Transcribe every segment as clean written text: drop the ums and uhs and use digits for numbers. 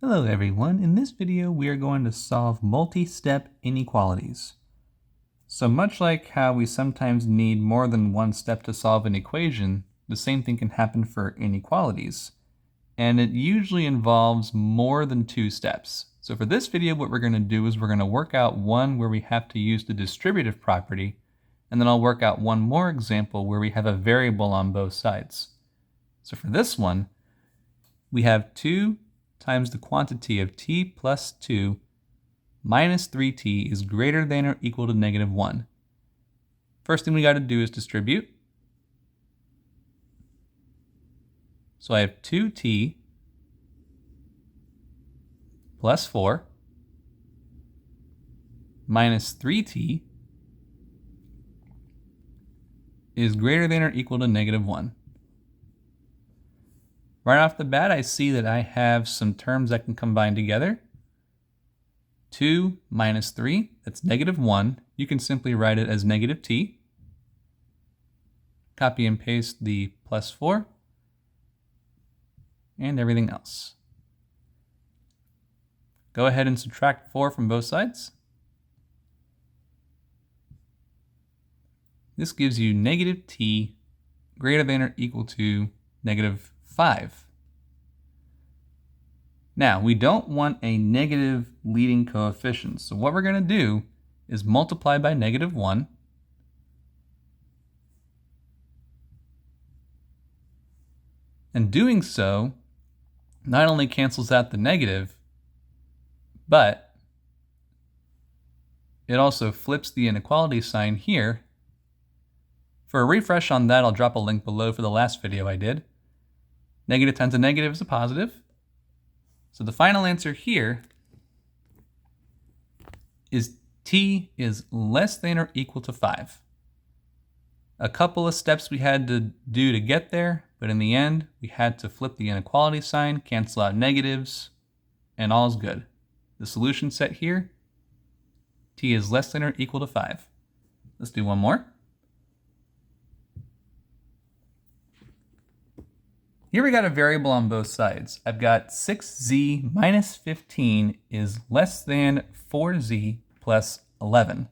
Hello everyone, in this video we are going to solve multi-step inequalities. So much like how we sometimes need more than one step to solve an equation, the same thing can happen for inequalities. And it usually involves more than two steps. So for this video what we're going to do is we're going to work out one where we have to use the distributive property, and then I'll work out one more example where we have a variable on both sides. So for this one, we have 2 times the quantity of t plus 2 minus 3t is greater than or equal to negative 1. First thing we got to do is distribute. So I have 2t plus 4 minus 3t is greater than or equal to negative 1. Right off the bat, I see that I have some terms that can combine together. 2 minus 3, that's negative 1. You can simply write it as negative t. Copy and paste the plus 4 and everything else. Go ahead and subtract 4 from both sides. This gives you negative t greater than or equal to negative 5. Now, we don't want a negative leading coefficient, so what we're going to do is multiply by negative 1. And doing so not only cancels out the negative, but it also flips the inequality sign here. For a refresh on that, I'll drop a link below for the last video I did. Negative times a negative is a positive. So the final answer here is t is less than or equal to 5. A couple of steps we had to do to get there, but in the end, we had to flip the inequality sign, cancel out negatives, and all is good. The solution set here, t is less than or equal to 5. Let's do one more. Here we got a variable on both sides. I've got 6z minus 15 is less than 4z plus 11.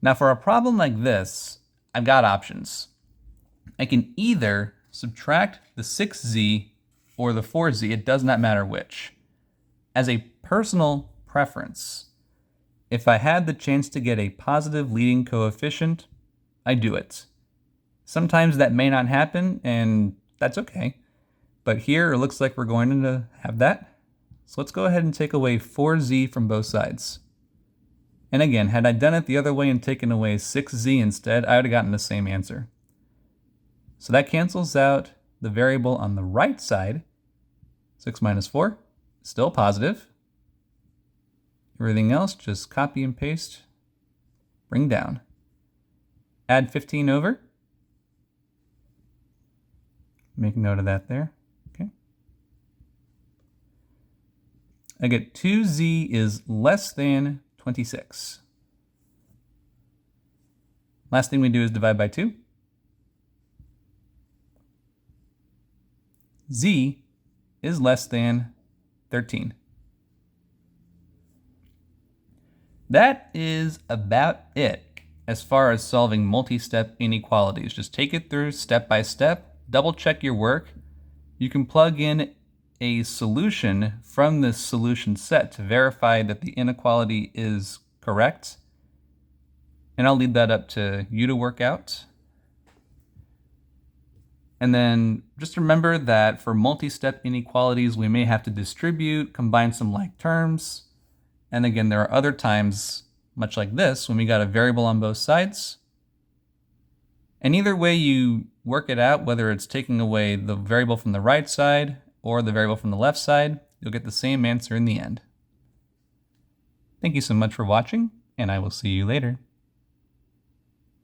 Now for a problem like this, I've got options. I can either subtract the 6z or the 4z, it does not matter which. As a personal preference, if I had the chance to get a positive leading coefficient, I do it. Sometimes that may not happen, and that's okay. But here it looks like we're going to have that. So let's go ahead and take away 4z from both sides. And again, had I done it the other way and taken away 6z instead, I would have gotten the same answer. So that cancels out the variable on the right side. 6 minus 4, still positive. Everything else, just copy and paste, bring down. Add 15 over. Make note of that there. Okay. I get 2z is less than 26. Last thing we do is divide by 2. Z is less than 13. That is about it as far as solving multi-step inequalities. Just take it through step by step. Double check your work. You can plug in a solution from this solution set to verify that the inequality is correct. And I'll leave that up to you to work out. And then just remember that for multi-step inequalities, we may have to distribute, combine some like terms. And again, there are other times, much like this, when we got a variable on both sides. And either way you work it out, whether it's taking away the variable from the right side or the variable from the left side, you'll get the same answer in the end. Thank you so much for watching, and I will see you later.